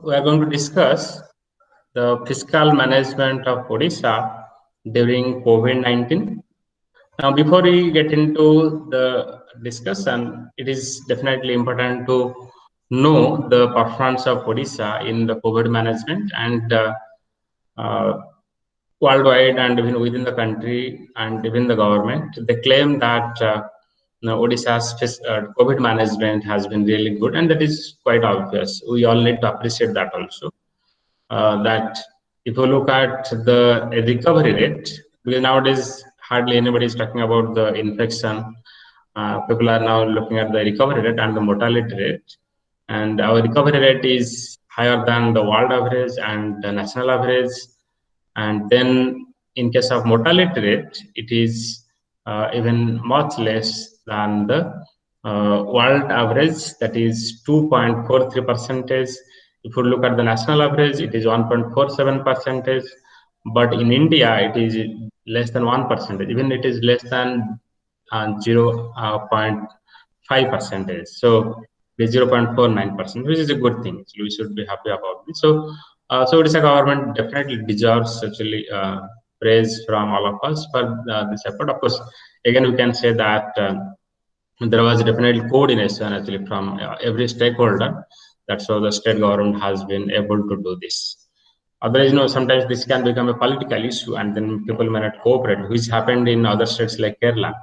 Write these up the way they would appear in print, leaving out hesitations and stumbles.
we are going to discuss the fiscal management of Odisha during COVID-19. Now, before we get into the discussion, it is definitely important to know the performance of Odisha in the COVID management and uh, worldwide and even within the country and even the government. They claim that Odisha's COVID management has been really good, and that is quite obvious. We all need to appreciate that also. That if you look at the recovery rate, because nowadays hardly anybody is talking about the infection. People are now looking at the recovery rate and the mortality rate, and our recovery rate is higher than the world average and the national average. And then in case of mortality rate, it is even much less than the world average, that is 2.43 percentage. If you look at the national average, it is 1.47 percentage, but in India it is less than 1%. Even it is less than 0.5 percentage. So it is 0.49%, which is a good thing. So we should be happy about this. So Odisha government definitely deserves actually praise from all of us for this effort. Of course, again we can say that there was definitely coordination actually from every stakeholder. That's how the state government has been able to do this. Otherwise, sometimes this can become a political issue, and then people may not cooperate, which happened in other states like Kerala.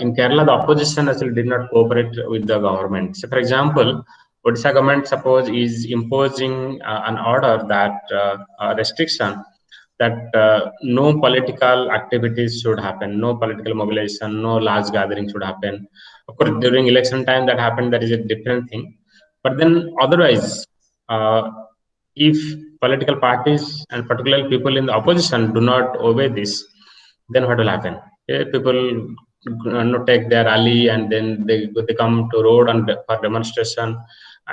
In Kerala, the opposition actually did not cooperate with the government. So, for example, Odisha government suppose is imposing an order that restriction that no political activities should happen, no political mobilization, no large gathering should happen. Of course, during election time that happened, that is a different thing. But then otherwise, if political parties and particularly people in the opposition do not obey this, then what will happen? People take their rally and then they come to road and for demonstration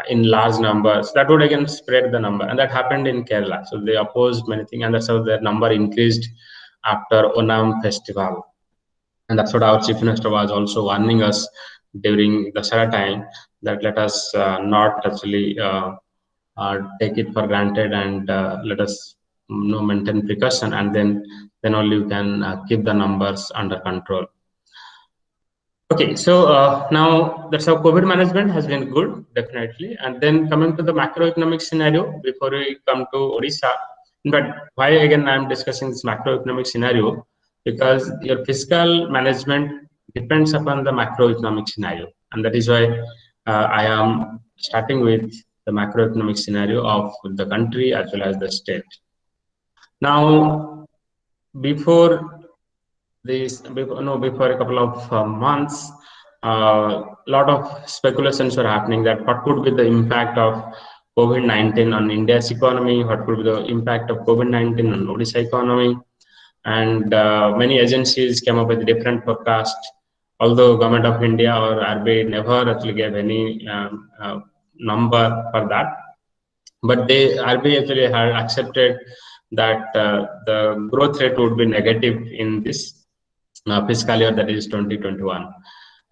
in large numbers. That would again spread the number, and that happened in Kerala. So they opposed many things, and that's how their number increased after Onam festival. And that's what our chief minister was also warning us during the Dasara time, that let us not actually take it for granted, and let us maintain precaution, and then only we can keep the numbers under control. Okay, so now that's how COVID management has been good, definitely. And then coming to the macroeconomic scenario, before we come to Odisha, but why again I'm discussing this macroeconomic scenario, because your fiscal management depends upon the macroeconomic scenario, and that is why I am starting with the macroeconomic scenario of the country as well as the state. Now, before a couple of months, a lot of speculations were happening that what could be the impact of COVID-19 on India's economy, what could be the impact of COVID-19 on Odisha economy, and many agencies came up with different forecasts. Although Government of India or RBI never actually gave any number for that, but RBI actually had accepted that the growth rate would be negative in this fiscal year, that is 2021.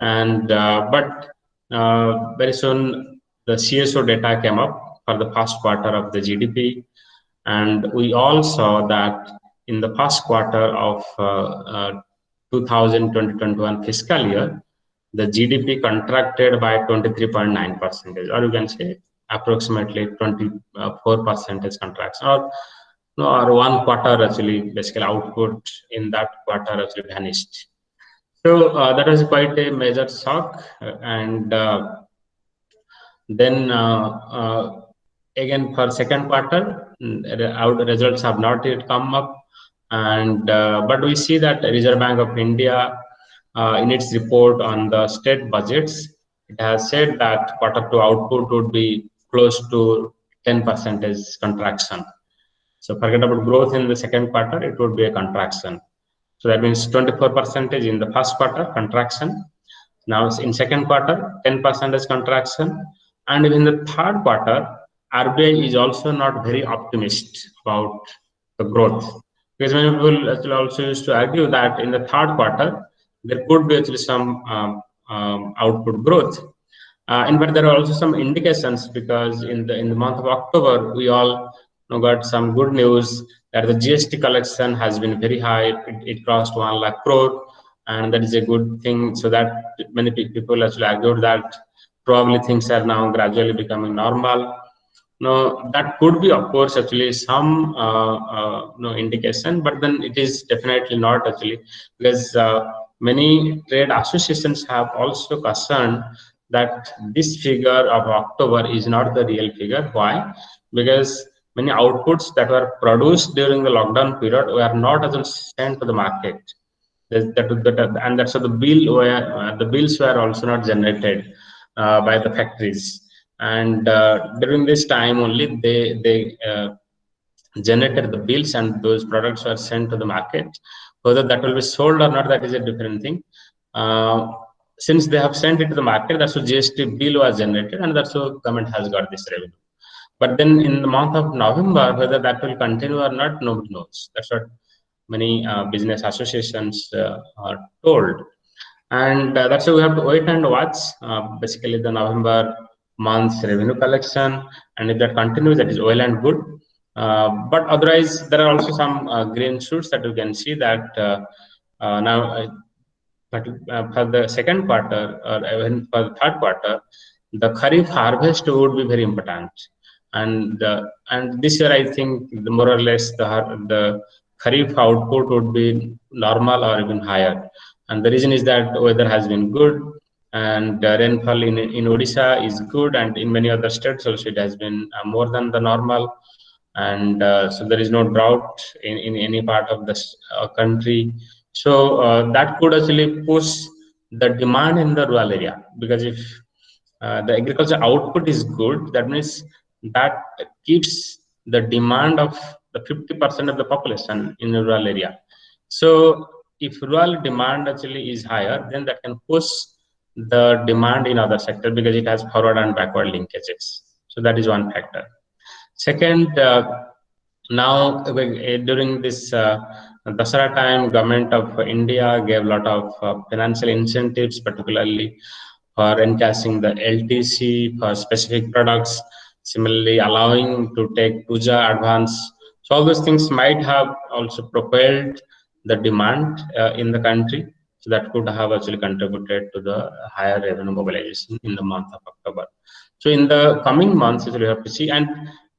And but very soon the CSO data came up for the first quarter of the GDP, and we all saw that in the first quarter of 2021 fiscal year, the GDP contracted by 23.9%, or you can say approximately 24% contraction, or one quarter actually, basically output in that quarter actually vanished. So that was quite a major shock. And then again for second quarter, our results have not yet come up. And but we see that Reserve Bank of India, in its report on the state budgets, it has said that quarter two output would be close to 10% contraction. So forget about growth in the second quarter, it would be a contraction. So that means 24% in the first quarter contraction. Now in second quarter, 10% contraction. And in the third quarter, RBI is also not very optimistic about the growth. Because many people actually also used to argue that in the third quarter, there could be actually some output growth. In fact, there are also some indications because in the month of October, we all got some good news that the GST collection has been very high. It crossed 1 lakh crore, and that is a good thing. So that many people actually argued that probably things are now gradually becoming normal. No, that could be, of course, actually some no indication, but then it is definitely not actually because many trade associations have also concerned that this figure of October is not the real figure. Why? Because many outputs that were produced during the lockdown period were not actually sent to the market. And that's the bill where the bills were also not generated by the factories. And during this time only they generated the bills and those products were sent to the market. Whether that will be sold or not, that is a different thing. Uh, since they have sent it to the market, that's why GST bill was generated, and that's why government has got this revenue. But then in the month of November, whether that will continue or not, nobody knows. That's what many business associations are told. And that's why we have to wait and watch basically the November month's revenue collection. And if that continues, that is well and good. But otherwise, there are also some green shoots that you can see that now but for the second quarter or even for the third quarter, the Kharif harvest would be very important. And this year, I think more or less the Kharif output would be normal or even higher. And the reason is that weather has been good, and rainfall in Odisha is good, and in many other states also it has been more than the normal. And so there is no drought in any part of the country. So that could actually push the demand in the rural area, because if the agriculture output is good, that means that keeps the demand of the 50% of the population in the rural area. So if rural demand actually is higher, then that can push the demand in other sector because it has forward and backward linkages. So that is one factor. Second, now during this Dasara time, government of India gave a lot of financial incentives, particularly for encashing the LTC for specific products, similarly allowing to take puja advance. So all those things might have also propelled the demand in the country. So that could have actually contributed to the higher revenue mobilization in the month of October. So in the coming months, we have to see. And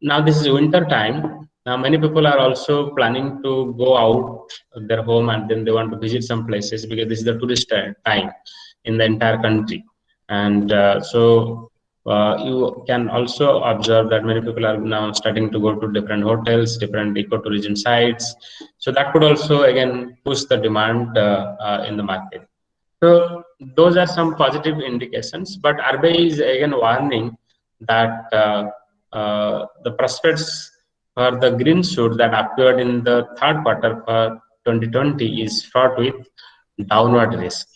now this is winter time. Now many people are also planning to go out of their home and then they want to visit some places because this is the tourist time in the entire country. And you can also observe that many people are now starting to go to different hotels, different ecotourism sites. So that could also again push the demand in the market. So those are some positive indications, but RBI is again warning that the prospects for the green shoot that appeared in the third quarter for 2020 is fraught with downward risk.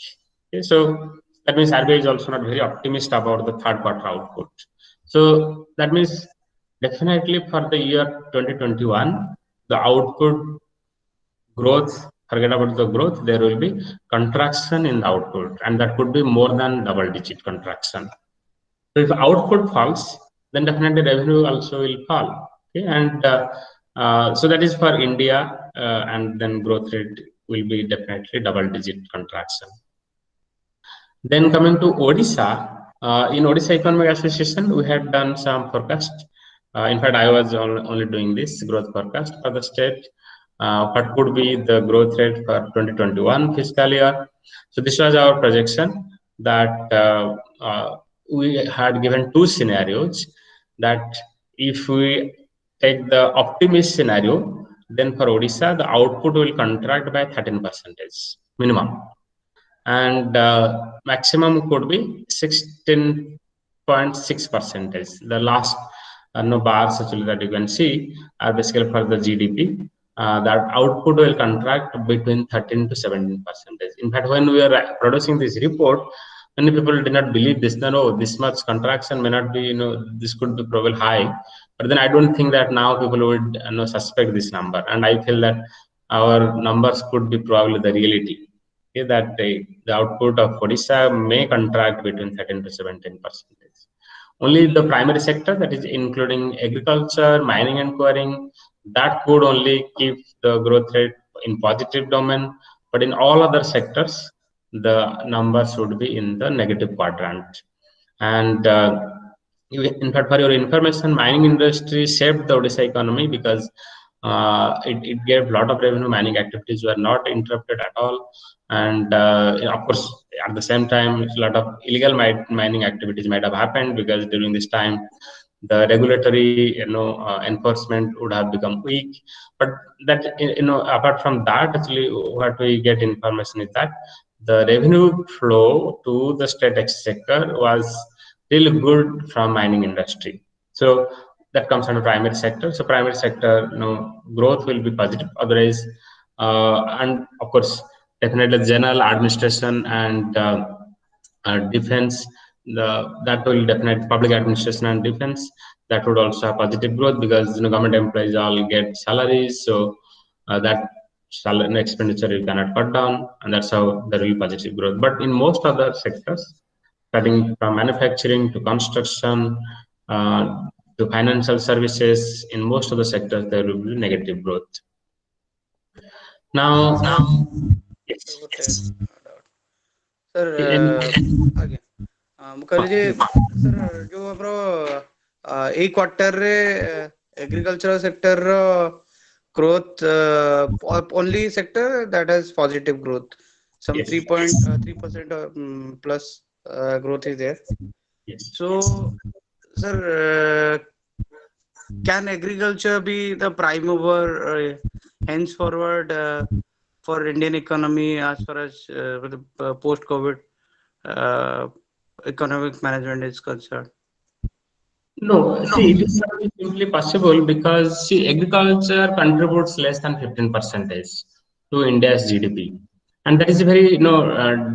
Okay, so that means RBI is also not very optimistic about the third quarter output. So that means definitely for the year 2021, the output growth, forget about the growth, there will be contraction in the output, and that could be more than double digit contraction. So if output falls, then definitely revenue also will fall. Okay, and so that is for India, and then growth rate will be definitely double digit contraction. Then coming to Odisha, in Odisha Economic Association, we had done some forecast. In fact, I was only doing this growth forecast for the state. What could be the growth rate for 2021 fiscal year? So this was our projection that we had given two scenarios. That if we take the optimist scenario, then for Odisha, the output will contract by 13% minimum, and maximum could be 16.6 percentage. The last no bars actually that you can see are basically for the GDP. That output will contract between 13 to 17 percentage. In fact, when we are producing this report, many people did not believe this. No, this much contraction may not be. This could be probably high. But then I don't think that now people would suspect this number, and I feel that our numbers could be probably the reality. Okay, that the output of Odisha may contract between 13 to 17%. Only the primary sector, that is including agriculture, mining and quarrying, that could only keep the growth rate in positive domain. But in all other sectors, the numbers would be in the negative quadrant. And in fact, for your information, mining industry shaped the Odisha economy because it gave a lot of revenue. Mining activities were not interrupted at all, and of course, at the same time, a lot of illegal mining activities might have happened because during this time, the regulatory enforcement would have become weak. But that apart from that, actually, what we get information is that the revenue flow to the state exchequer was really good from mining industry. So that comes under primary sector. So primary sector, growth will be positive. Otherwise, and of course, definitely general administration and defense. That will definitely public administration and defense. That would also have positive growth because government employees all get salaries. So that salary expenditure you cannot cut down, and that's how there will be positive growth. But in most other sectors, starting from manufacturing to construction to financial services, in most of the sectors there will be negative growth. Now, yes. Sir आगे कहले sir जो हमरो एई quarter रे agriculture sector row growth only sector that has positive growth, some Yes. 3.3% plus growth is there. Yes. So sir, can agriculture be the prime mover henceforward for Indian economy as far as post COVID economic management is concerned? No, see, it is not simply possible because see, agriculture contributes less than 15% to India's GDP, and that is a very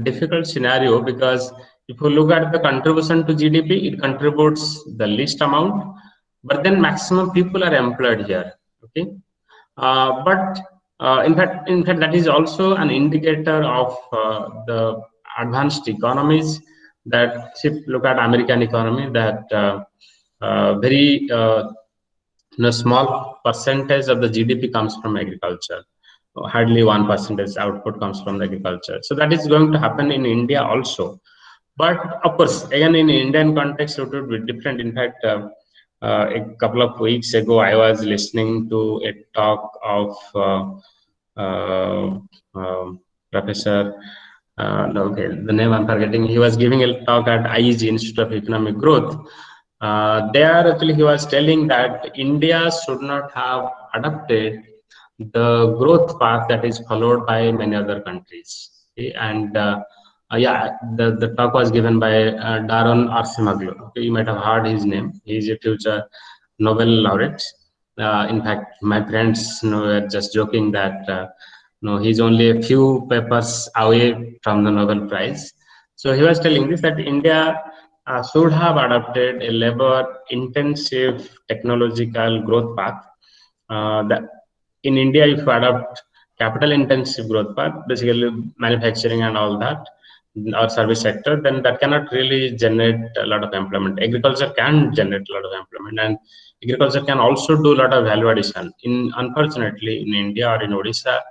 difficult scenario because if you look at the contribution to GDP, it contributes the least amount, but then maximum people are employed here. Okay, but in fact, that is also an indicator of the advanced economies. That if you look at American economy, that very small percentage of the GDP comes from agriculture. Hardly 1% output comes from the agriculture. So that is going to happen in India also. But of course, again, in Indian context, it would be different. In fact, a couple of weeks ago, I was listening to a talk of uh, uh, Professor. Okay, the name I'm forgetting. He was giving a talk at IEG, Institute of Economic Growth. There, actually, he was telling that India should not have adopted the growth path that is followed by many other countries. Okay? And yeah, the talk was given by Daron Arsimaglu. Okay, you might have heard his name. He is a future Nobel laureate. In fact, my friends were just joking that he's only a few papers away from the Nobel Prize. So he was telling this that India should have adopted a labor-intensive technological growth path. That in India, if you adopt capital-intensive growth path, basically manufacturing and all that, or service sector, then that cannot really generate a lot of employment. Agriculture can generate a lot of employment, and agriculture can also do a lot of value addition. Unfortunately, in India or in Odisha,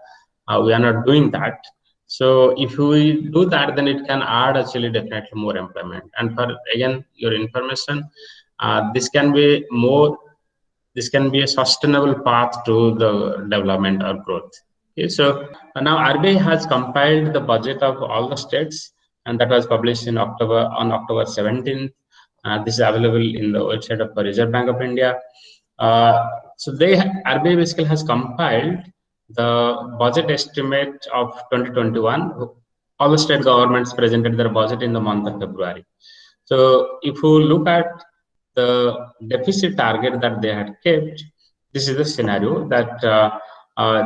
we are not doing that. So if we do that, then it can add actually definitely more employment. And for again your information, this can be more. This can be a sustainable path to the development or growth. Okay, so now RBI has compiled the budget of all the states, and that was published in October 17th. This is available in the website of the Reserve Bank of India. So RBI basically has compiled the budget estimate of 2021. All the state governments presented their budget in the month of February. So if you look at the deficit target that they had kept, this is the scenario that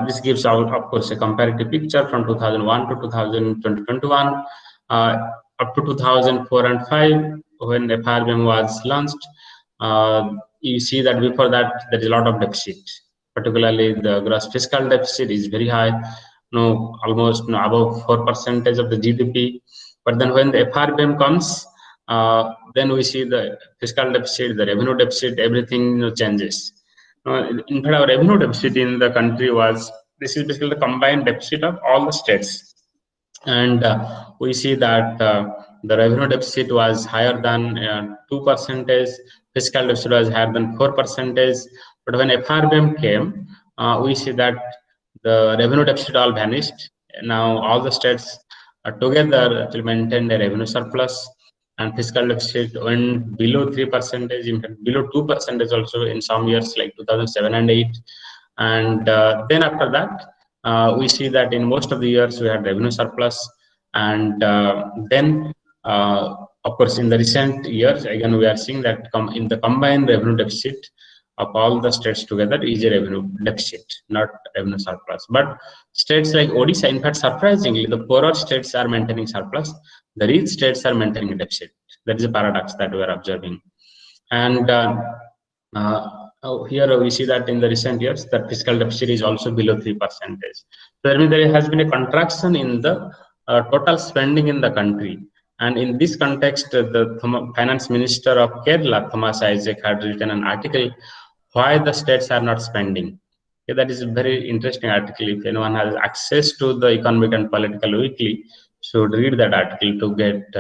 this gives out, of course, a comparative picture from 2001 to 2021, up to 2004 and 5 when FRBM was launched. You see that before that there is a lot of deficit, particularly the gross fiscal deficit is very high, almost above 4% of the GDP. But then when the FRBM comes, then we see the fiscal deficit, the revenue deficit, everything changes. In fact, our revenue deficit in the country was, this is basically the combined deficit of all the states, and we see that the revenue deficit was higher than 2 percentage, fiscal deficit was higher than 4 percentage. But when FRBM came, we see that the revenue deficit all vanished. Now all the states together actually maintained a revenue surplus, and fiscal deficit went below 3 percentage, in fact below 2 percentage also in some years like 2007 and 8. And then after that, we see that in most of the years we had revenue surplus. And then of course in the recent years again we are seeing that in the combined revenue deficit of all the states together is a revenue deficit, not revenue surplus. But states like Odisha, in fact surprisingly, the poorer states are maintaining surplus, the rich states are maintaining a deficit. That is a paradox that we are observing. And here we see that in the recent years, that fiscal deficit is also below 3%. So that means there has been a contraction in the total spending in the country. And in this context, the finance minister of Kerala, Thomas Isaac, had written an article why the states are not spending. Okay, that is a very interesting article. If anyone has access to the Economic and Political Weekly, should read that article to get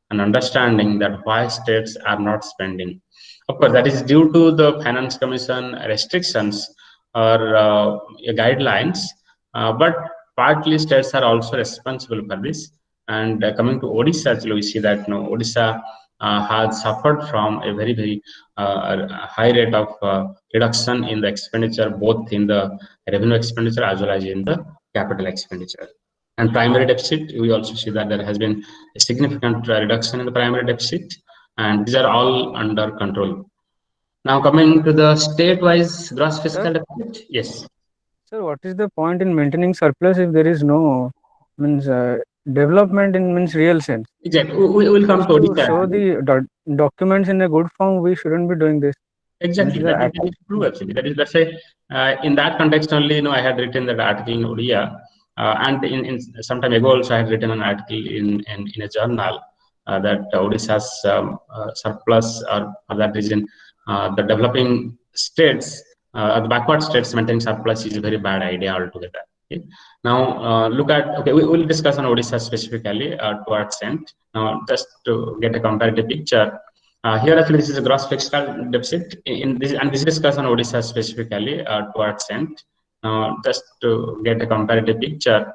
an understanding that why states are not spending. Of course, that is due to the Finance Commission restrictions or guidelines, but partly states are also responsible for this. And coming to Odisha, actually, we see that Odisha has suffered from a very high rate of reduction in the expenditure, both in the revenue expenditure as well as in the capital expenditure. And primary deficit, we also see that there has been a significant reduction in the primary deficit, and these are all under control. Now coming to the state-wise gross Sir, fiscal deficit, yes, sir, what is the point in maintaining surplus if there is no means development in means real sense? exactly. We will come Just to to Odisha. show the documents in a good form, we shouldn't be doing this. Means Exactly, the act. that is true actually. That is, that's a in that context only. I had written that article in Odia, and in some time ago also I had written an article in a journal that Odisha's surplus, or for that reason, the developing states, the backward states maintaining surplus is a very bad idea altogether. Okay. Now look at, okay, we will discuss on Odisha specifically towards end. Now just to get a comparative picture. Here actually this is a gross fiscal deficit in this, and this is discussed on Odisha specifically towards end. Now just to get a comparative picture,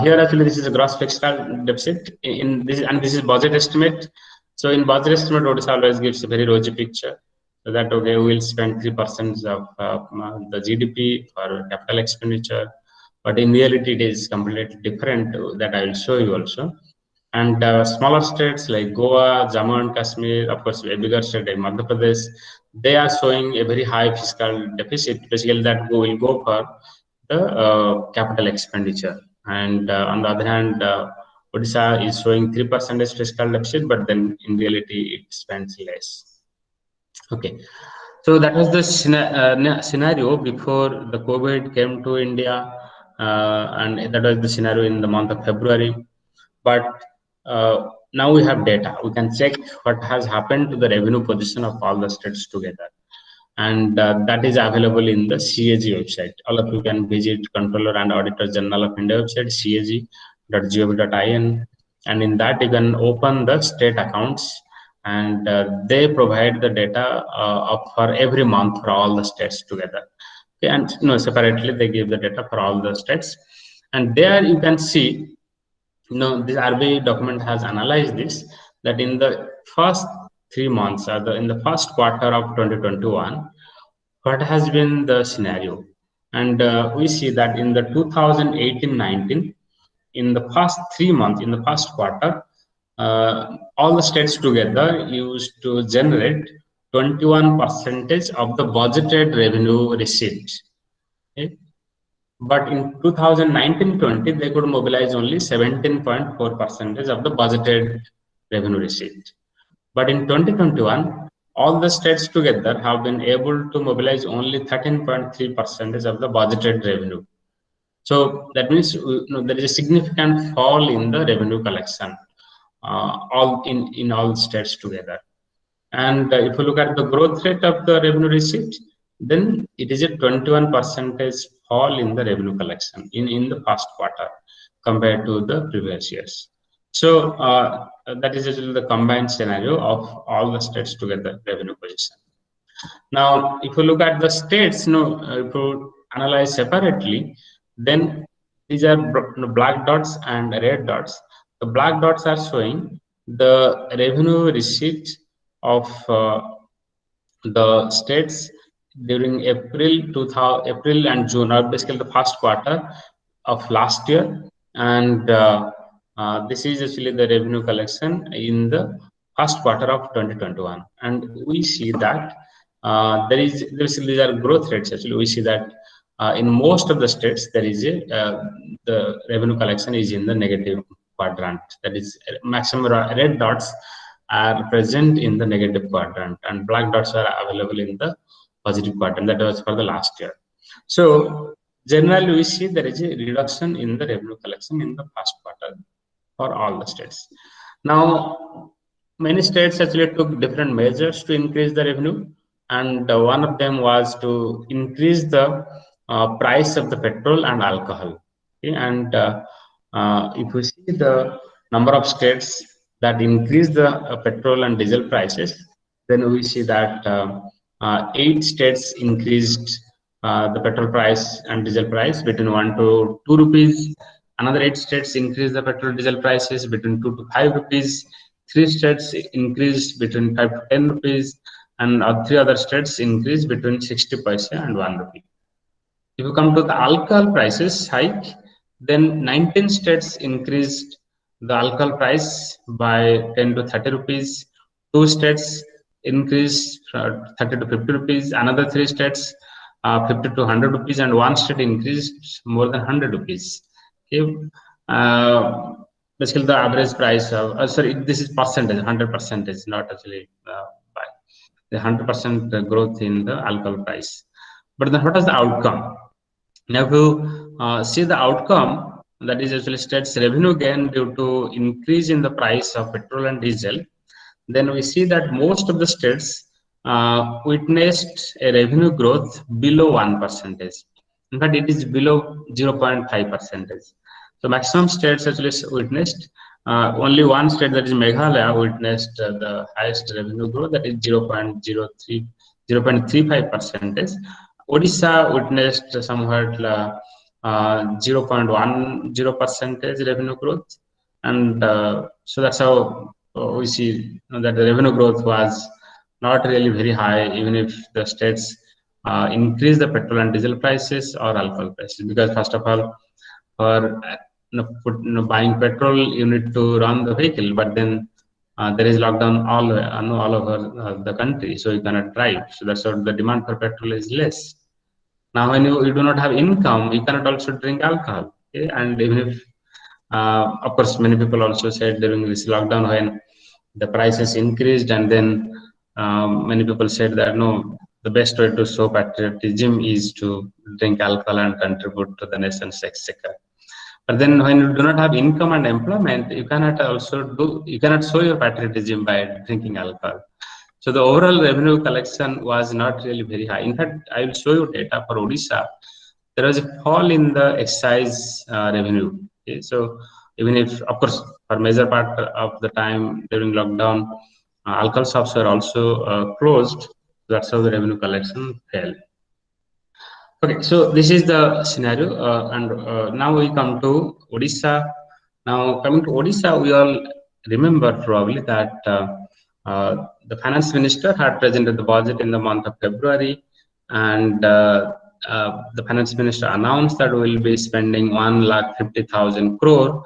here actually this is a gross fiscal deficit in this, and this is budget estimate. So in budget estimate, Odisha always gives a very rosy picture. So that okay, we will spend 3% of the GDP for capital expenditure, but in reality it is completely different. That I will show you also. And smaller states like Goa, Jammu and Kashmir, of course, a bigger state like Madhya Pradesh, they are showing a very high fiscal deficit. Basically, that will go for the capital expenditure. And on the other hand, Odisha is showing 3% fiscal deficit, but then in reality, it spends less. Okay. So that was the scenario before the COVID came to India, and that was the scenario in the month of February. But now we have data. We can check what has happened to the revenue position of all the states together, and that is available in the CAG website. All of you can visit Controller and Auditor General of India website, cag.gov.in, and in that you can open the state accounts, and they provide the data for every month for all the states together. Okay, and separately they give the data for all the states, and there you can see, this RBI document has analyzed this, that in the first 3 months, or in the first quarter of 2021, what has been the scenario. And we see that in the 2018-19, in the past 3 months, in the first quarter, all the states together used to generate 21% of the budgeted revenue receipt. Okay? But in 2019-20, they could mobilize only 17.4% of the budgeted revenue receipt. But in 2021, all the states together have been able to mobilize only 13.3% of the budgeted revenue. So that means there is a significant fall in the revenue collection. all in all states together. And if you look at the growth rate of the revenue receipt, then it is a 21 percentage fall in the revenue collection in the first quarter compared to the previous years. So that is actually the combined scenario of all the states together revenue position. Now, if you look at the states, if you analyze separately, then these are black dots and red dots. The black dots are showing the revenue receipt of the states during April and June, or basically the first quarter of last year, and this is actually the revenue collection in the first quarter of 2021, and we see that these are growth rates. Actually, we see that in most of the states there is the revenue collection is in the negative quadrant. That is, maximum red dots are present in the negative quadrant and black dots are available in the positive quadrant. That was for the last year. So generally we see there is a reduction in the revenue collection in the first quarter for all the states. Now, many states actually took different measures to increase the revenue, and one of them was to increase the price of the petrol and alcohol. Okay? And if we see the number of states that increase the petrol and diesel prices, then we see that 8 states increased the petrol price and diesel price between 1 to 2 rupees. Another 8 states increased the petrol diesel prices between 2 to 5 rupees. 3 states increased between 5 to 10 rupees, and 3 other states increased between 60 paise and 1 rupee. If you come to the alcohol prices hike, then 19 states increased the alcohol price by 10 to 30 rupees. 2 states increased 30 to 50 rupees. Another 3 states 50 to 100 rupees, and one state increased more than 100 rupees. Okay. Basically, the average price of sorry, this is percentage, 100% is not actually by the 100% growth in the alcohol price. But then, what is the outcome? Now, if you see the outcome, that is actually states revenue gain due to increase in the price of petrol and diesel, then we see that most of the states witnessed a revenue growth below 1%. In fact, it is below 0.5%. So maximum states actually witnessed, only one state, that is Meghalaya, witnessed the highest revenue growth, that is 0.35%. Odisha witnessed somewhat 0.10% revenue growth, and so that's how we see that the revenue growth was not really very high, even if the states increase the petrol and diesel prices or alcohol prices. Because first of all, for buying petrol, you need to run the vehicle, but then there is lockdown all over the country, so you cannot drive. So that's why the demand for petrol is less. Now, when you do not have income, you cannot also drink alcohol. Okay? And even if, of course, many people also said during this lockdown when the prices increased, and then many people said that no, the best way to show patriotism is to drink alcohol and contribute to the nation's exchequer. But then when you do not have income and employment, you cannot show your patriotism by drinking alcohol. So the overall revenue collection was not really very high. In fact, I will show you data for Odisha. There was a fall in the excise revenue. Okay? So even if, of course, for major part of the time during lockdown, alcohol shops were also closed. That's how the revenue collection fell. Okay, so this is the scenario, and now we come to Odisha. Now, coming to Odisha, we all remember probably that the finance minister had presented the budget in the month of February, and the finance minister announced that we will be spending 1,50,000 crore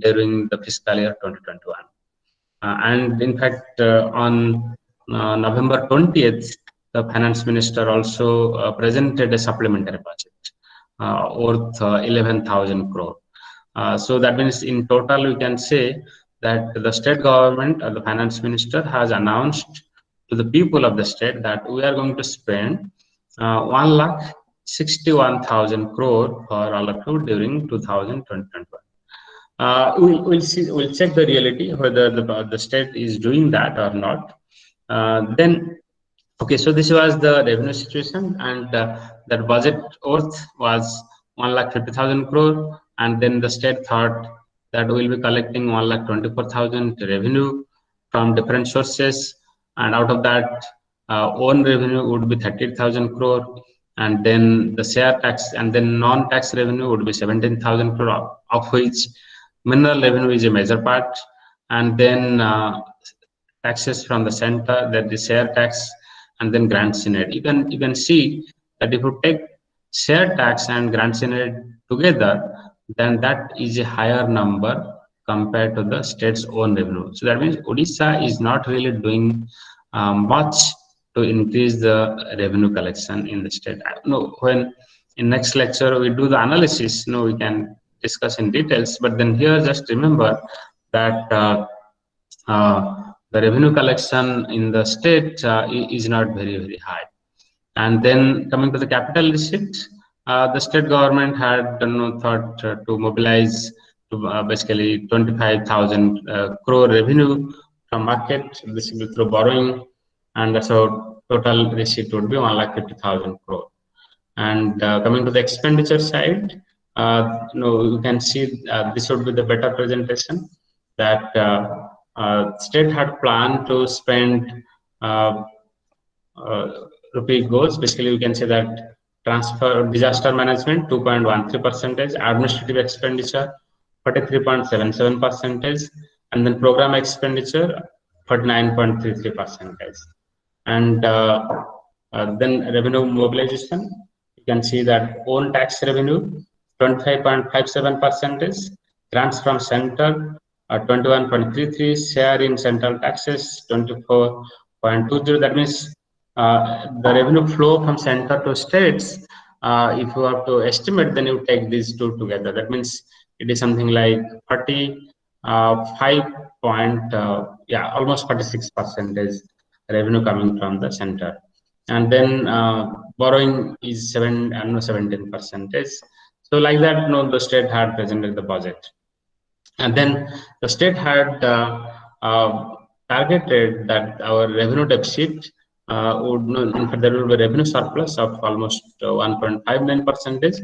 during the fiscal year 2021. And in fact, on November 20th, the finance minister also presented a supplementary budget worth 11,000 crore. So that means in total, we can say that the state government, the finance minister, has announced to the people of the state that we are going to spend 1,61,000 crore for all of you during 2021. We'll check the reality whether the state is doing that or not. Then okay, so this was the revenue situation, and that budget worth was 1,50,000 crore, and then the state thought that we'll be collecting 1,24,000 revenue from different sources, and out of that, own revenue would be 30,000 crore, and then the share tax and then non-tax revenue would be 17,000 crore, of which mineral revenue is a major part, and then taxes from the center, that the share tax, and then grants in aid. You can see that if you take share tax and grants in aid together, then that is a higher number compared to the state's own revenue. So that means Odisha is not really doing much to increase the revenue collection in the state. No, when in next lecture we do the analysis, we can discuss in details. But then here, just remember that. The revenue collection in the state is not very high. And then coming to the capital receipt, the state government had thought to mobilize to basically 25,000 crore revenue from market, basically through borrowing, and so total receipt would be 1,50,000 crore. And coming to the expenditure side, you can see this would be the better presentation, that state had planned to spend uh, rupee goals. Basically, we can say that transfer disaster management 2.13 percentage, administrative expenditure 43.77 percentage, and then program expenditure 49.33 percentage. And then revenue mobilization, you can see that own tax revenue 25.57 percentage, grants from center 21.33, share in central taxes 24.20. That means the revenue flow from center to states, if you have to estimate, then you take these two together. That means it is something like 45 point, almost 46% revenue coming from the center. And then borrowing is 17%. So like that, the state had presented the budget. And then the state had targeted that our revenue deficit in fact, there will be a revenue surplus of almost 1.59 percentage.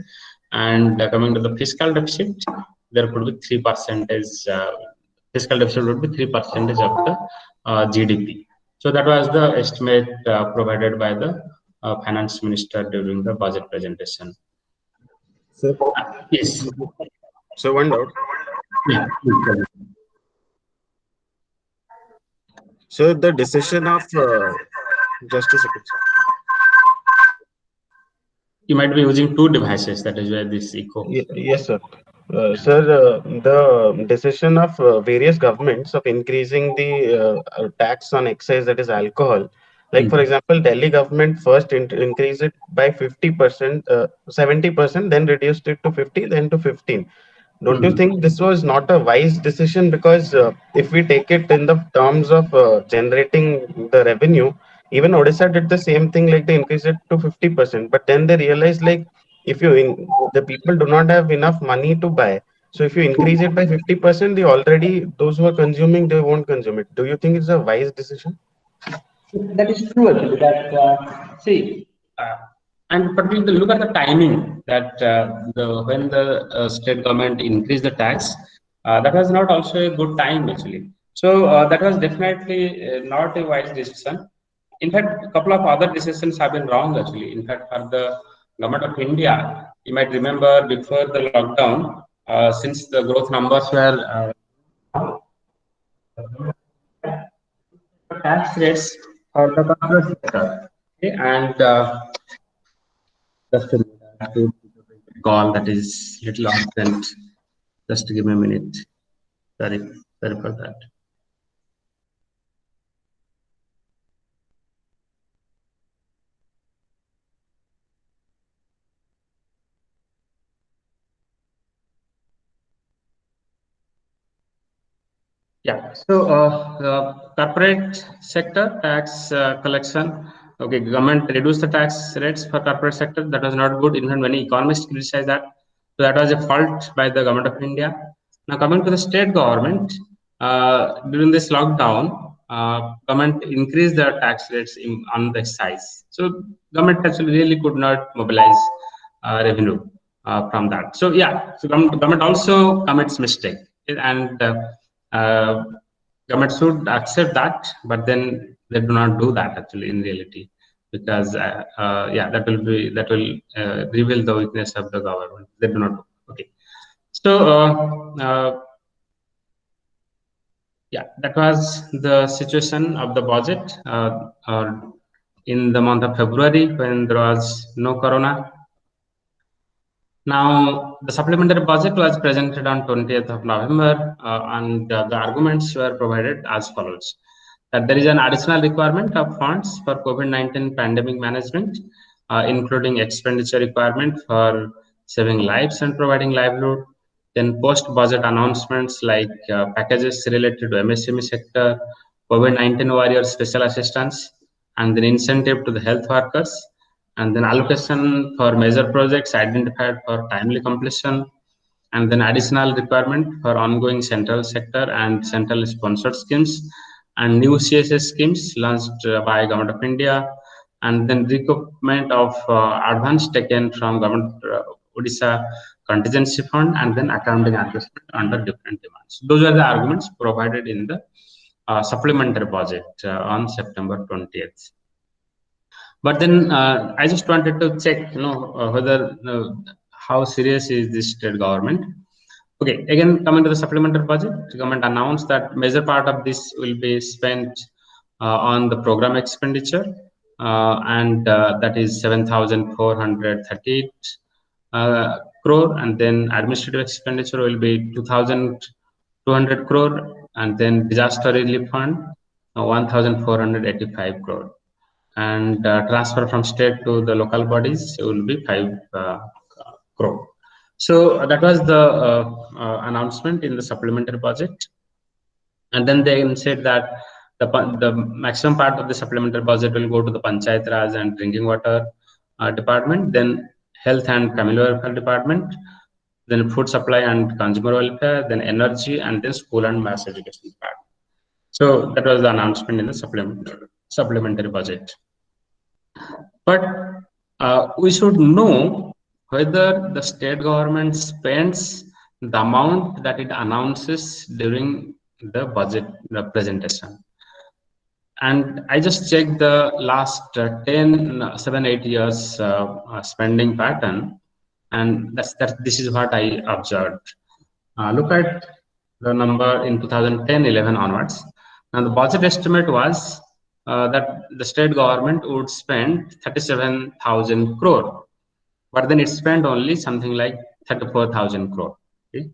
And coming to the fiscal deficit, there could be 3 percentage. Fiscal deficit would be 3% of the GDP. So that was the estimate provided by the finance minister during the budget presentation. Sir, Yes. so one doubt. Yeah. So the decision of just a second. You might be using two devices. That is where this echo. Yes, sir. Sir, the decision of various governments of increasing the tax on excise, that is alcohol. Like, for example, Delhi government first increased it by 50%, 70%, then reduced it to 50, then to 15. Don't you think this was not a wise decision? Because if we take it in the terms of generating the revenue, even Odisha did the same thing, like they increased it to 50%. But then they realized, like, if the people do not have enough money to buy, so if you increase it by 50%, those who are consuming, they won't consume it. Do you think it's a wise decision? That is true actually. That see, and particularly look at the timing. That when the state government increased the tax, that was not also a good time actually. So that was definitely not a wise decision. In fact, a couple of other decisions have been wrong actually. In fact, for the government of India, you might remember before the lockdown, since the growth numbers were tax rates for the corporate sector. Okay, and just a minute, to call that is little urgent. Just give me a minute. Sorry for that. Yeah. So corporate sector tax collection. Okay, government reduced the tax rates for corporate sector. That was not good. Even many economists criticize that. So that was a fault by the government of India. Now coming to the state government, during this lockdown, government increased the tax rates on the excise. So government actually really could not mobilize revenue from that. So yeah, so government also commits mistake, and uh, government should accept that, but then they do not do that actually in reality, because yeah, that will reveal the weakness of the government. They do not do. Okay. So yeah, that was the situation of the budget in the month of February when there was no corona. Now, the supplementary budget was presented on 20th of November, and the arguments were provided as follows: that there is an additional requirement of funds for COVID-19 pandemic management, including expenditure requirement for saving lives and providing livelihood. Then post-budget announcements like packages related to MSME sector, COVID-19 warrior special assistance, and then incentive to the health workers, and then allocation for major projects identified for timely completion, and then additional requirement for ongoing central sector and central sponsored schemes, and new CSS schemes launched by Government of India, and then recoupment of advance taken from Government Odisha contingency fund, and then accounting adjustment under different demands. Those are the arguments provided in the supplementary budget on September 20th. But then I just wanted to check, whether how serious is this state government. Okay, again coming to the supplementary budget, the government announced that major part of this will be spent on the program expenditure, and that is 7,438 crore, and then administrative expenditure will be 2,200 crore, and then disaster relief fund 1,485 crore, and transfer from state to the local bodies will be 5 crore. So that was the announcement in the supplementary budget. And then they said that the maximum part of the supplementary budget will go to the Panchayat Raj and drinking water department, then health and family welfare department, then food supply and consumer welfare, then energy, and then school and mass education department. So that was the announcement in the supplementary budget. But we should know whether the state government spends the amount that it announces during the budget presentation. And I just checked the last 7-8 years spending pattern, and this is what I observed. Look at the number in 2010-11 onwards. Now the budget estimate was that the state government would spend 37,000 crore, but then it spent only something like 34,000 crore. Okay?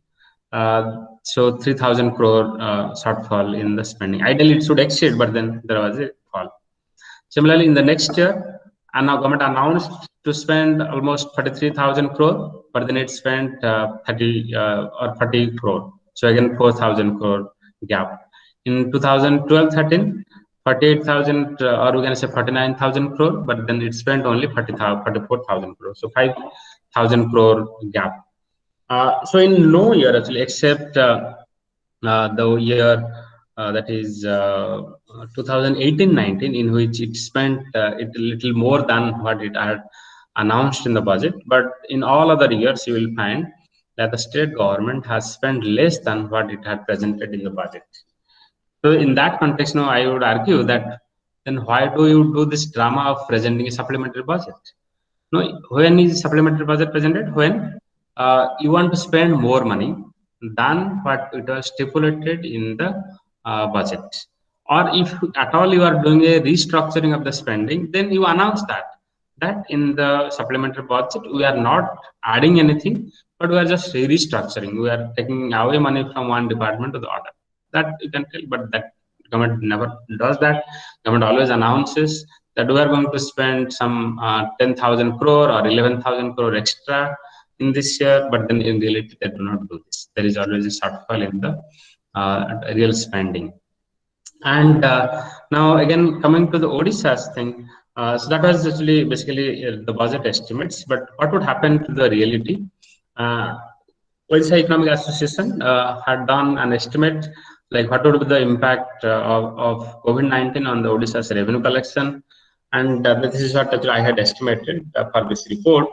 So 3,000 crore shortfall in the spending. Ideally, it should exceed, but then there was a fall. Similarly, in the next year, and now government announced to spend almost 33,000 crore, but then it spent 30 or 40 crore. So again, 4,000 crore gap. In 2012-13, 48,000 or we can say 49,000 crore, but then it spent only 44,000 crore. So 5,000 crore gap. So in no year actually, except the year that is 2018-19, in which it spent it a little more than what it had announced in the budget. But in all other years, you will find that the state government has spent less than what it had presented in the budget. So in that context, now I would argue that then why do you do this drama of presenting a supplementary budget? No, when is supplementary budget presented? When you want to spend more money than what it was stipulated in the budget, or if at all you are doing a restructuring of the spending, then you announce that in the supplementary budget we are not adding anything, but we are just restructuring. We are taking away money from one department to the other. That you can tell, but that government never does that. Government always announces that we are going to spend some 10,000 crore or 11,000 crore extra in this year, but then in reality they do not do this. There is always a shortfall in the real spending. And now again coming to the Odisha's thing, so that was actually basically the budget estimates. But what would happen to the reality? Odisha Economic Association had done an estimate like what would be the impact of COVID-19 on the Odisha's revenue collection, and this is what actually I had estimated for this report,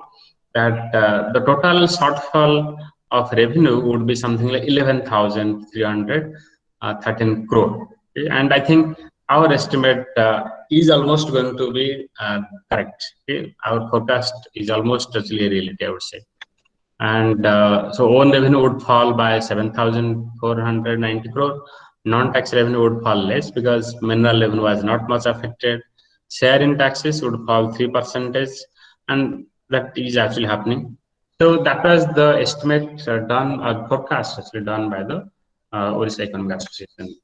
that the total shortfall of revenue would be something like 11,313 crore. Okay? And I think our estimate is almost going to be correct. Okay? Our forecast is almost actually a reality, I would say. And so own revenue would fall by 7,490 crore. Non-tax revenue would fall less because mineral revenue was not much affected. Share in taxes would fall 3%, and that is actually happening. So that was the estimate done, forecast actually done by the Odisha Economic Association.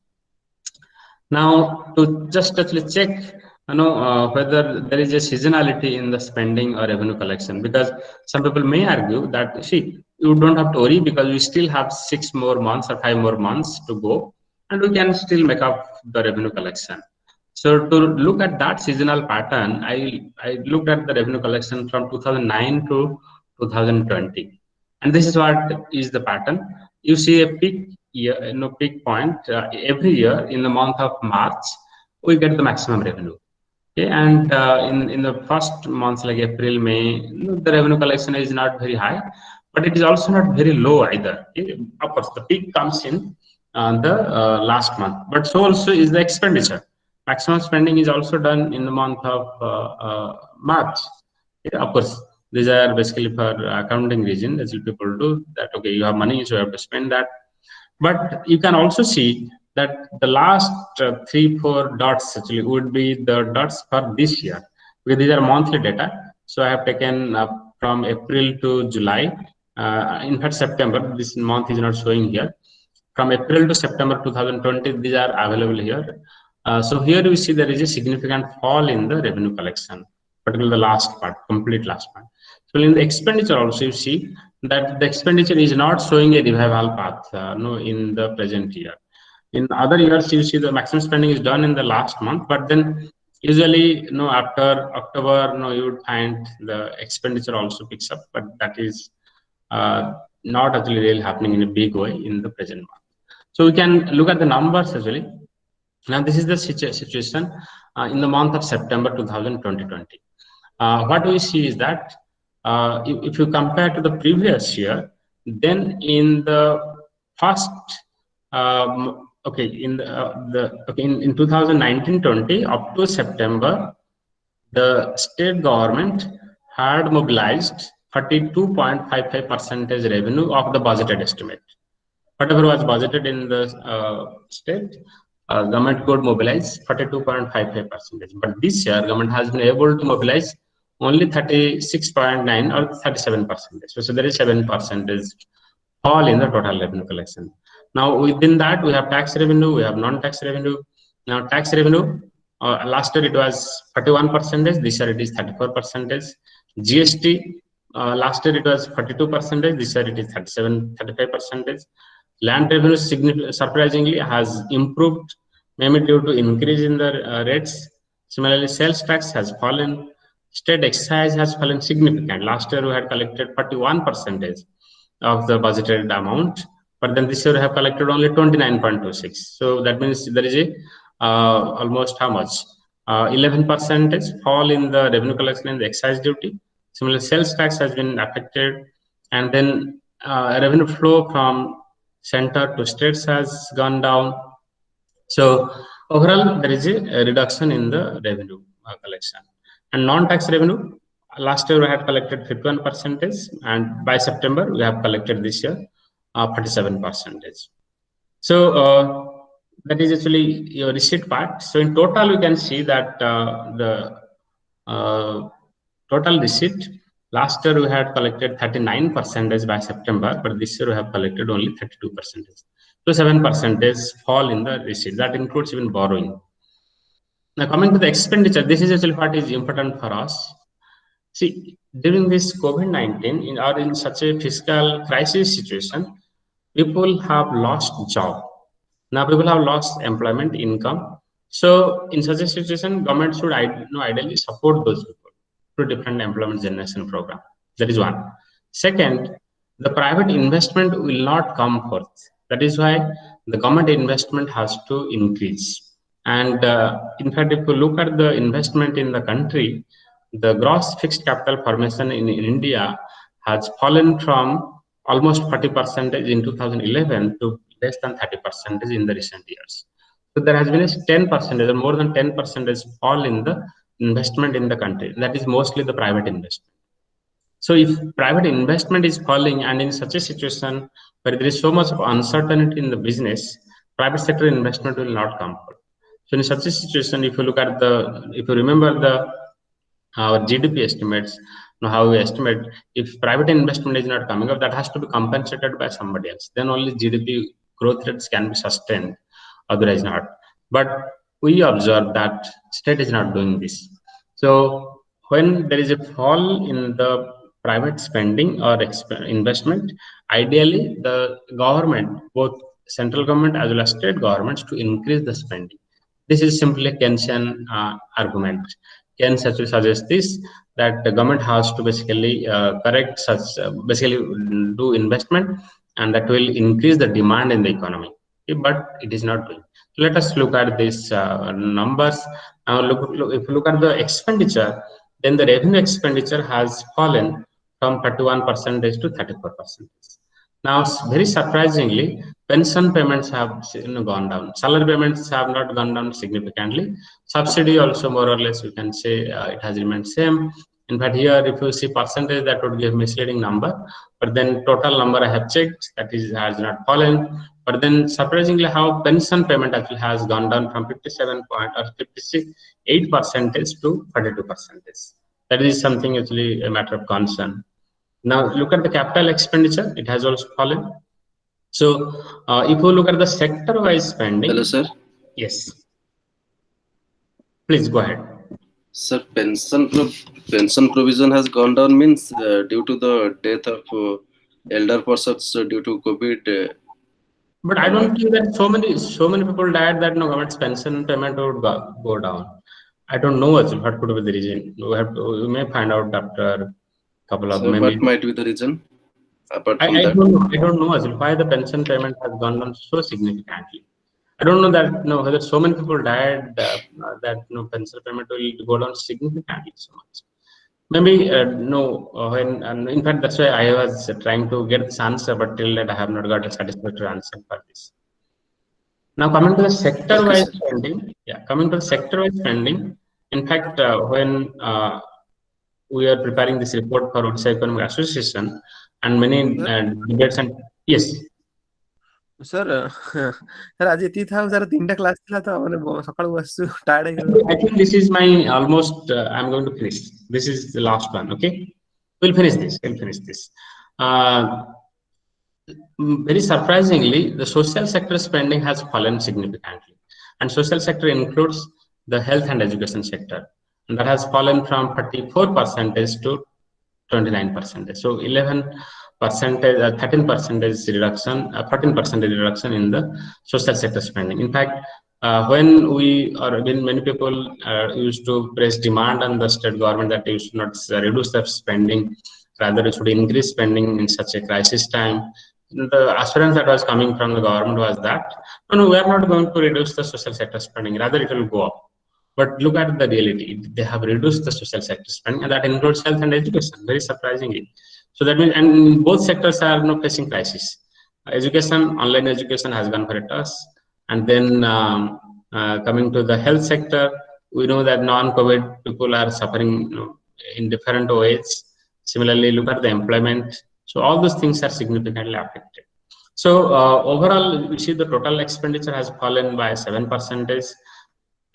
Now, to just actually check, whether there is a seasonality in the spending or revenue collection, because some people may argue that, see, you don't have to worry because we still have 6 more months or 5 more months to go, and we can still make up the revenue collection. So to look at that seasonal pattern, I looked at the revenue collection from 2009 to 2020, and this is what is the pattern. You see a peak year, peak point every year in the month of March. We get the maximum revenue. Okay, and in the first months like April, May, the revenue collection is not very high, but it is also not very low either. Okay? Of course, the peak comes in the last month, but so also is the expenditure. Maximum spending is also done in the month of March. Okay? Of course, these are basically for accounting reason. As people do that. Okay, you have money, so you have to spend that. But you can also see that the last 3-4 dots actually would be the dots for this year, because these are monthly data. So I have taken from April to July. In fact, September, this month is not showing here. From April to September 2020, these are available here. So here we see there is a significant fall in the revenue collection, particularly the last part, complete last part. So in the expenditure also, you see that the expenditure is not showing a revival path in the present year. In other years, you see the maximum spending is done in the last month, but then usually, after October, you would find the expenditure also picks up, but that is not actually really happening in a big way in the present month. So we can look at the numbers actually. Now this is the situation in the month of September 2020. What we see is that if you compare to the previous year, then in the first in 2019-20 up to September, the state government had mobilized 32.55% revenue of the budgeted estimate. Whatever was budgeted in the state, government could mobilize 42.55%. But this year, government has been able to mobilize only 36.9 or 37%. So there is 7% fall in the total revenue collection. Now within that, we have tax revenue, we have non-tax revenue. Now tax revenue, last year it was 41%, this year it is 34%. GST, last year it was 42%, this year it is 35%. Land revenue surprisingly has improved, mainly due to increase in the rates. Similarly, sales tax has fallen. State excise has fallen significantly. Last year we had collected 41% of the budgeted amount, but then this year we have collected only 29.26. So that means there is a almost how much? 11% fall in the revenue collection and the excise duty. Similarly, sales tax has been affected, and then revenue flow from center to states has gone down. So overall, there is a reduction in the revenue collection. And non-tax revenue, last year we had collected 51%, and by September we have collected this year 47%. So that is actually your receipt part. So in total, we can see that the total receipt, last year we had collected 39% by September, but this year we have collected only 32%. So 7% fall in the receipt. That includes even borrowing. Now coming to the expenditure, this is actually what is important for us. See, during this COVID-19 or in such a fiscal crisis situation, people have lost job. Now people have lost employment, income. So in such a situation, government should ideally support those people through different employment generation program. That is one. Second, the private investment will not come forth. That is why the government investment has to increase. And in fact, if you look at the investment in the country, the gross fixed capital formation in India has fallen from almost 40% in 2011 to less than 30% in the recent years. So there has been a 10% or more than 10% fall in the investment in the country. That is mostly the private investment. So if private investment is falling, and in such a situation where there is so much of uncertainty in the business, private sector investment will not come forth. So in such a situation, if you look at if you remember our GDP estimates, how we estimate, if private investment is not coming up, that has to be compensated by somebody else. Then only GDP growth rates can be sustained, otherwise not. But we observe that state is not doing this. So when there is a fall in the private spending or investment, ideally the government, both central government as well as state governments, to increase the spending. This is simply a Keynesian argument. Keynes actually suggests this, that the government has to basically correct such, basically do investment, and that will increase the demand in the economy. But it is not doing. So let us look at these numbers. If you look at the expenditure, then the revenue expenditure has fallen from 31% to 34%. Now, very surprisingly, pension payments have gone down. Salary payments have not gone down significantly. Subsidy also, more or less, you can say it has remained same. In fact, here, if you see percentage, that would give misleading number. But then total number I have checked, that is has not fallen. But then surprisingly, how pension payment actually has gone down from 58% to 42%. That is something actually a matter of concern. Now look at the capital expenditure; it has also fallen. So if you look at the sector-wise spending, hello, sir. Yes, please go ahead. Sir, pension provision has gone down means due to the death of elder persons due to COVID. But I don't think that so many people died that no government's pension payment would go down. I don't know what could be the reason. We may find out after a couple of Sir, maybe. what might be the reason? Apart from I that, don't know as well why the pension payment has gone down so significantly. I don't know that whether so many people died that pension payment will go down significantly so much. Maybe when in fact that's why I was trying to get this answer, but till that I have not got a satisfactory answer for this. Now coming to the sector-wise spending, coming to the sector-wise spending. In fact, when we are preparing this report for Odisha Economic Association, and many debates and yes. Sir sir आज एती था sir तीनटा class थिला तो माने सकाळ Basu tired I think this is my almost I'm going to finish. This is the last one. Okay, we'll finish this. Very surprisingly, the social sector spending has fallen significantly, and social sector includes the health and education sector, and that has fallen from 34% to 29%. So 11%, 13% reduction, 14% reduction in the social sector spending. In fact, when many people used to press demand on the state government that you should not reduce the spending, rather it should increase spending in such a crisis time. The assurance that was coming from the government was that no, we are not going to reduce the social sector spending, rather it will go up. But look at the reality. They have reduced the social sector spending, and that includes health and education, very surprisingly. So that means, and both sectors are facing crisis. Education, online education has gone for a toss. And then coming to the health sector, we know that non-COVID people are suffering in different ways. Similarly, look at the employment. So all those things are significantly affected. So overall, we see the total expenditure has fallen by 7%.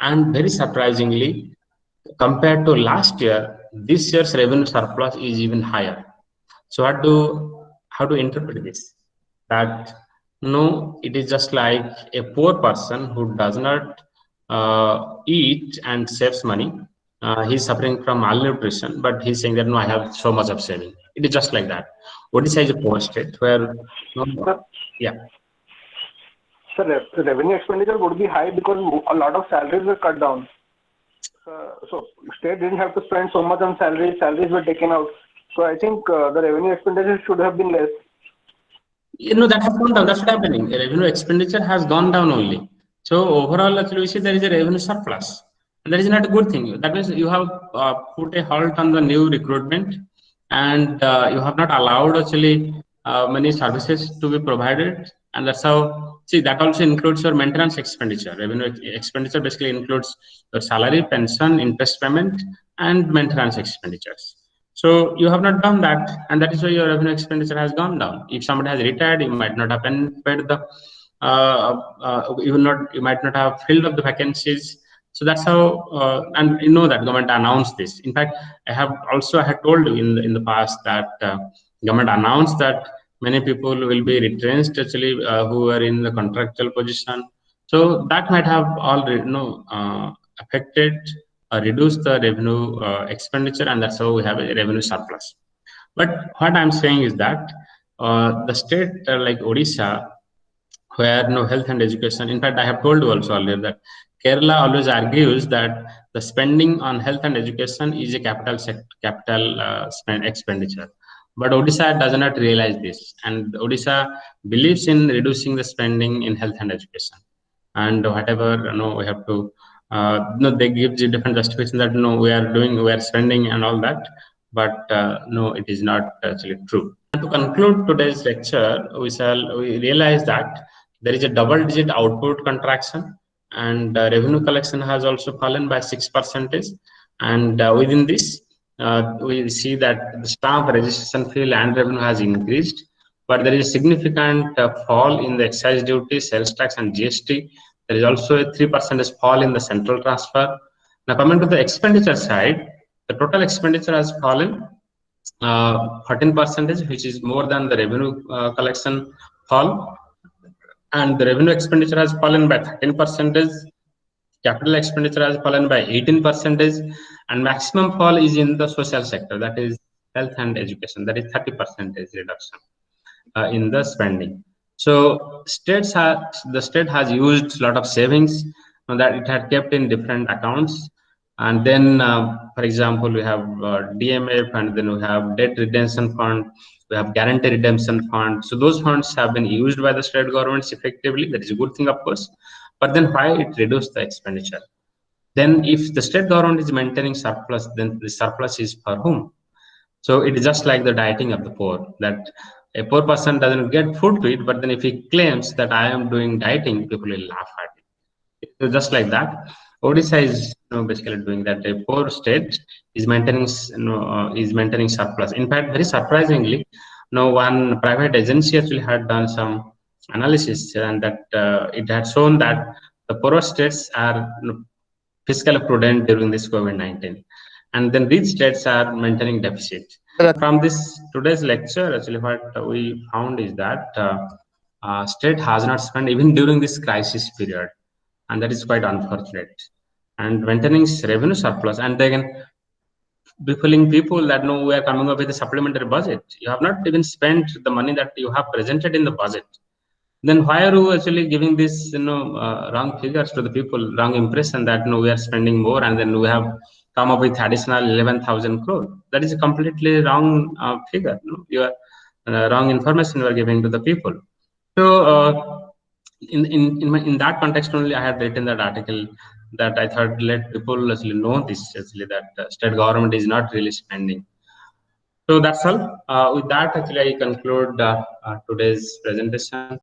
And very surprisingly, compared to last year, this year's revenue surplus is even higher. So how to interpret this? That no, it is just like a poor person who does not eat and saves money. He's suffering from malnutrition, but he's saying that no, I have so much of saving. It is just like that. Odisha is a poor state where Sir, revenue expenditure would be high because a lot of salaries were cut down. So state didn't have to spend so much on salaries. Salaries were taken out. So I think the revenue expenditure should have been less. That has gone down. That's what happening. Revenue expenditure has gone down only. So overall, actually, we see there is a revenue surplus, and that is not a good thing. That means you have put a halt on the new recruitment, and you have not allowed actually many services to be provided, and that's how. See, that also includes your maintenance expenditure. Revenue expenditure basically includes your salary, pension, interest payment, and maintenance expenditures. So you have not done that, and that is why your revenue expenditure has gone down. If somebody has retired, you might not have paid the, you might not have filled up the vacancies. So that's how, and you know that government announced this. In fact, I had told you in the past that government announced that many people will be retrenched actually who are in the contractual position. So that might have already affected reduce the revenue expenditure, and that's how we have a revenue surplus. But what I'm saying is that the state like Odisha, where no health and education. In fact, I have told you also earlier that Kerala always argues that the spending on health and education is a capital expenditure. But Odisha does not realize this, and Odisha believes in reducing the spending in health and education. And whatever we have to, they give the different justification that we are spending and all that, but no, it is not actually true. And to conclude today's lecture, we realize that there is a double-digit output contraction, and revenue collection has also fallen by 6%. And within this, we see that the stamp registration fee and revenue has increased, but there is a significant fall in the excise duty, sales tax, and GST. There is also a 3% fall in the central transfer. Now, coming to the expenditure side, the total expenditure has fallen 14%, which is more than the revenue collection fall, and the revenue expenditure has fallen by 13%. Capital expenditure has fallen by 18%, and maximum fall is in the social sector, that is health and education, that is 30% reduction in the spending. So the state has used a lot of savings that it had kept in different accounts, and then for example we have DMF, and then we have debt redemption fund, we have guarantee redemption fund. So those funds have been used by the state governments effectively. That is a good thing, of course, but then why it reduced the expenditure? Then if the state government is maintaining surplus, then the surplus is for whom? So it is just like the dieting of the poor, that a poor person doesn't get food to eat, but then if he claims that I am doing dieting, people will laugh at it. So just like that, Odisha is basically doing that. A poor state is maintaining surplus. In fact, very surprisingly, one private agency actually had done some analysis, and that it had shown that the poorer states are fiscally prudent during this COVID-19, and then rich states are maintaining deficit. From this today's lecture, actually, what we found is that state has not spent even during this crisis period, and that is quite unfortunate. And maintaining revenue surplus, and again, befooling people that no, we are coming up with a supplementary budget. You have not even spent the money that you have presented in the budget. Then why are you actually giving this wrong figures to the people, wrong impression that we are spending more, and then we have come up with additional 11,000 crore? That is a completely wrong figure. You are wrong information you are giving to the people. So in that context only, I had written that article, that I thought let people actually know this actually, that state government is not really spending. So that's all. With that, actually, I conclude today's presentation.